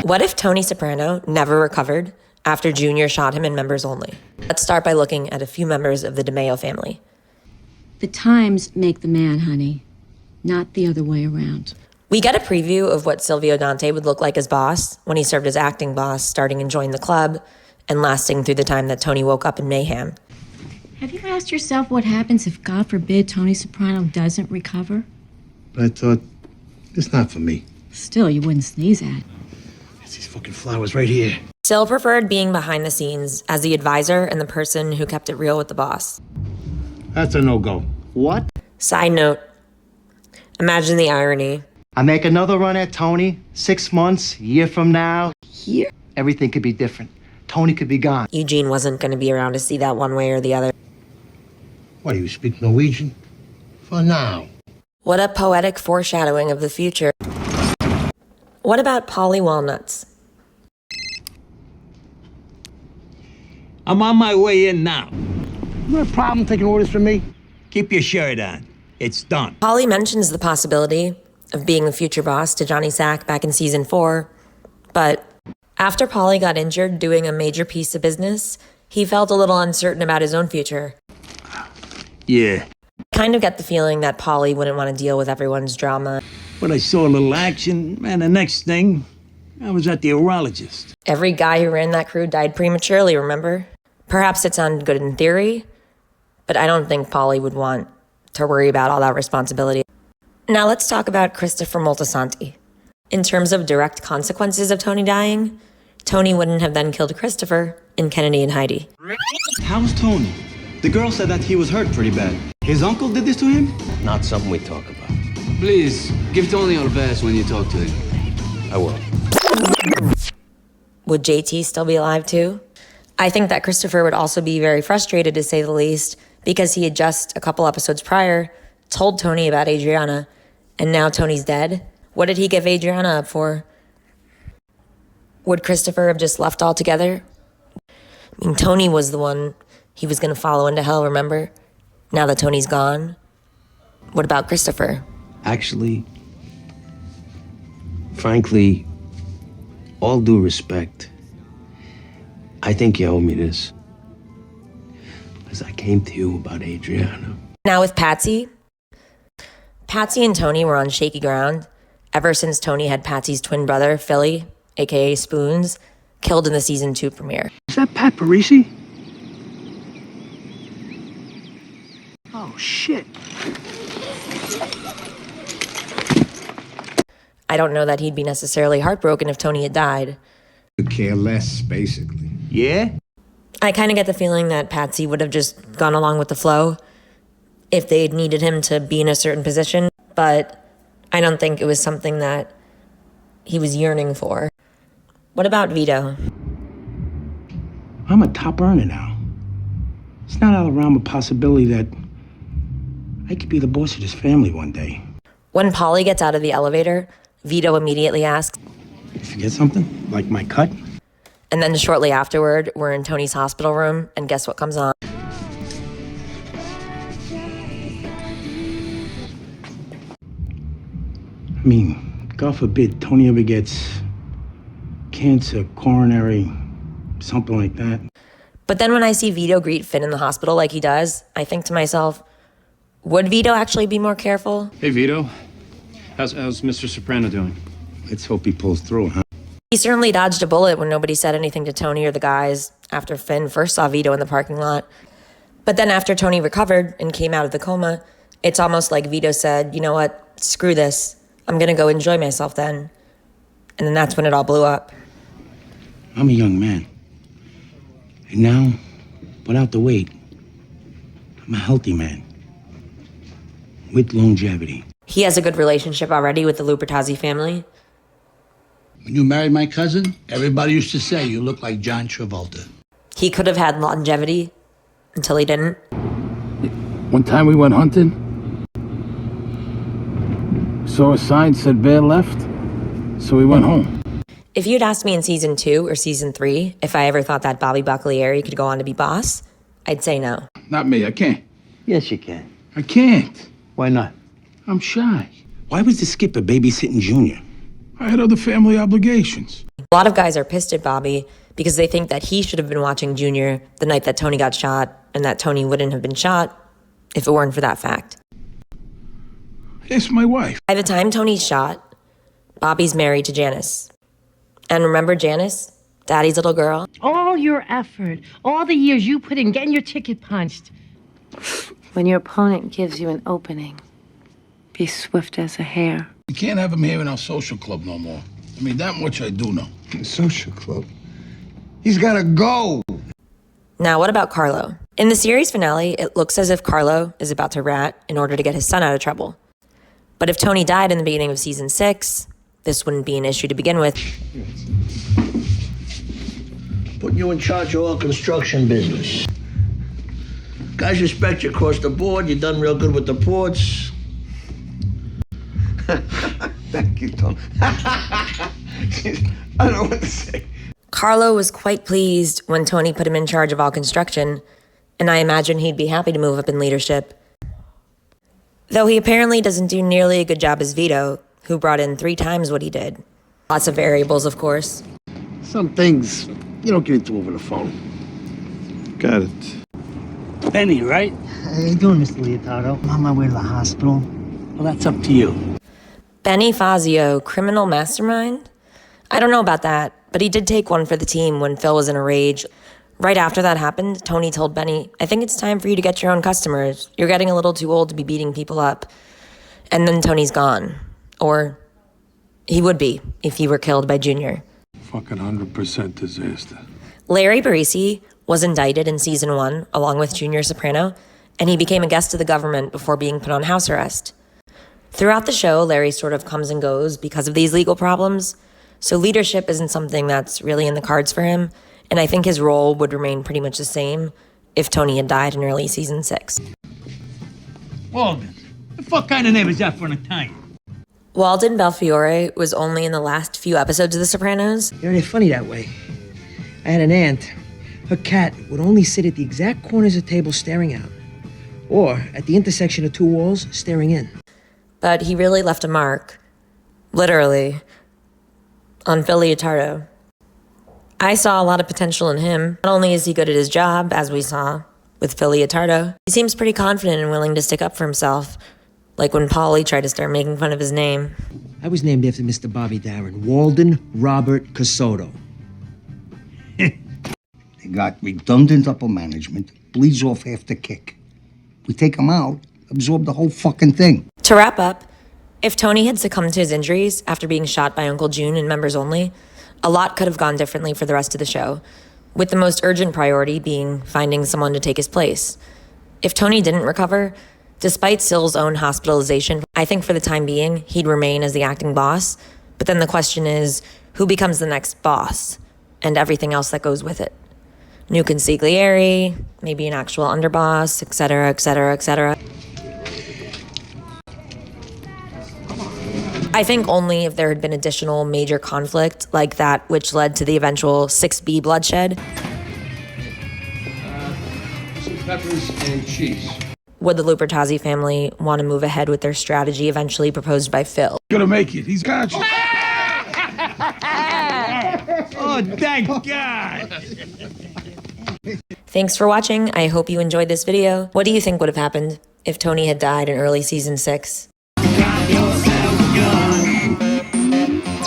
What if Tony Soprano never recovered after Junior shot him in members only? Let's start by looking at a few members of the DiMeo family. The times make the man, honey, not the other way around. We get a preview of what Silvio Dante would look like as boss when he served as acting boss, starting and joined the club, and lasting through the time that Tony woke up in mayhem. Have you asked yourself what happens if, God forbid, Tony Soprano doesn't recover? But I thought, it's not for me. Still, you wouldn't sneeze at. It's these fucking flowers right here. Still preferred being behind the scenes as the advisor and the person who kept it real with the boss. That's a no-go. What? Side note, imagine the irony. I make another run at Tony, 6 months, year from now. Here, everything could be different. Tony could be gone. Eugene wasn't going to be around to see that one way or the other. What, do you speak Norwegian? For now. What a poetic foreshadowing of the future. What about Paulie Walnuts? I'm on my way in now. You got a problem taking orders from me? Keep your shirt on. It's done. Paulie mentions the possibility of being the future boss to Johnny Sack back in season 4, but after Paulie got injured doing a major piece of business, he felt a little uncertain about his own future. Yeah. Kind of get the feeling that Paulie wouldn't want to deal with everyone's drama. But I saw a little action, and the next thing, I was at the urologist. Every guy who ran that crew died prematurely, remember? Perhaps it sounded good in theory, but I don't think Paulie would want to worry about all that responsibility. Now let's talk about Christopher Moltisanti. In terms of direct consequences of Tony dying, Tony wouldn't have then killed Christopher in Kennedy and Heidi. How's Tony? The girl said that he was hurt pretty bad. His uncle did this to him? Not something we talk about. Please, give Tony our best when you talk to him. I will. Would JT still be alive too? I think that Christopher would also be very frustrated, to say the least, because he had just, a couple episodes prior, told Tony about Adriana, and now Tony's dead. What did he give Adriana up for? Would Christopher have just left altogether? I mean, Tony was the one he was going to follow into hell, remember? Now that Tony's gone. What about Christopher? Actually, frankly, all due respect, I think you owe me this. Because I came to you about Adriana. Now with Patsy and Tony were on shaky ground ever since Tony had Patsy's twin brother, Philly, aka Spoons, killed in the season 2 premiere. Is that Pat Parisi? Oh, shit. I don't know that he'd be necessarily heartbroken if Tony had died. Could care less, basically. Yeah? I kind of get the feeling that Patsy would have just gone along with the flow if they'd needed him to be in a certain position, but I don't think it was something that he was yearning for. What about Vito? I'm a top earner now. It's not out of the realm of possibility that I could be the boss of this family one day. When Paulie gets out of the elevator, Vito immediately asks, You forget something? Like my cut? and then shortly afterward, we're in Tony's hospital room, and guess what comes on? I mean, God forbid Tony ever gets cancer, coronary, something like that. But then when I see Vito greet Finn in the hospital like he does, I think to myself, would Vito actually be more careful? Hey, Vito. How's Mr. Soprano doing? Let's hope he pulls through, huh? He certainly dodged a bullet when nobody said anything to Tony or the guys after Finn first saw Vito in the parking lot. But then after Tony recovered and came out of the coma, it's almost like Vito said, you know what, screw this. I'm going to go enjoy myself then. And then that's when it all blew up. I'm a young man. And now, without the weight, I'm a healthy man. With longevity. He has a good relationship already with the Lupertazzi family. When you married my cousin, everybody used to say you look like John Travolta. He could have had longevity until he didn't. One time we went hunting. Saw a sign said bear left, so we went home. If you'd asked me in season 2 or season 3 if I ever thought that Bobby Baccalieri could go on to be boss, I'd say no. Not me, I can't. Yes, you can. I can't. Why not? I'm shy. Why was the skipper babysitting Junior? I had other family obligations. A lot of guys are pissed at Bobby because they think that he should have been watching Junior the night that Tony got shot, and that Tony wouldn't have been shot if it weren't for that fact. It's my wife. By the time Tony's shot, Bobby's married to Janice. And remember Janice? Daddy's little girl? All your effort, all the years you put in getting your ticket punched. When your opponent gives you an opening, be swift as a hare. You can't have him here in our social club no more. I mean, that much I do know. Social club? He's gotta go! Now, what about Carlo? In the series finale, it looks as if Carlo is about to rat in order to get his son out of trouble. But if Tony died in the beginning of season 6, this wouldn't be an issue to begin with. Putting you in charge of all construction business. Guys respect you across the board. You've done real good with the ports. Thank you, Tom. I don't know what to say. Carlo was quite pleased when Tony put him in charge of all construction, and I imagine he'd be happy to move up in leadership. Though he apparently doesn't do nearly a good job as Vito, who brought in 3 times what he did. Lots of variables, of course. Some things you don't get into over the phone. Got it. Benny, right? How you doing, Mr. Leotardo? I'm on my way to the hospital. Well, that's up to you. Benny Fazio, criminal mastermind? I don't know about that, but he did take one for the team when Phil was in a rage. Right after that happened, Tony told Benny, I think it's time for you to get your own customers. You're getting a little too old to be beating people up. And then Tony's gone. Or he would be if he were killed by Junior. Fucking 100% disaster. Larry Barese was indicted in season 1 along with Junior Soprano, and he became a guest of the government before being put on house arrest. Throughout the show, Larry sort of comes and goes because of these legal problems, so leadership isn't something that's really in the cards for him, and I think his role would remain pretty much the same if Tony had died in early season 6. Walden, the fuck kind of name is that for an Italian? Walden Belfiore was only in the last few episodes of The Sopranos. You know, they're funny that way. I had an aunt. Her cat would only sit at the exact corners of the table staring out, or at the intersection of 2 walls staring in. But he really left a mark, literally, on Phil Leotardo. I saw a lot of potential in him. Not only is he good at his job, as we saw with Phil Leotardo, he seems pretty confident and willing to stick up for himself, like when Paulie tried to start making fun of his name. I was named after Mr. Bobby Darin, Walden Robert Casoto. They got redundant upper management, bleeds off half the kick. We take them out, absorb the whole fucking thing. To wrap up, if Tony had succumbed to his injuries after being shot by Uncle Jun and members only, a lot could have gone differently for the rest of the show, with the most urgent priority being finding someone to take his place. If Tony didn't recover, despite Syl's own hospitalization, I think for the time being, he'd remain as the acting boss. But then the question is, who becomes the next boss? And everything else that goes with it. New consigliere, maybe an actual underboss, etc., etc., etc. I think only if there had been additional major conflict like that which led to the eventual 6B bloodshed. Some peppers and cheese. Would the Lupertazzi family want to move ahead with their strategy eventually proposed by Phil? Gonna make it. He's got you. Oh, thank God! Thanks for watching. I hope you enjoyed this video. What do you think would have happened if Tony had died in early season 6?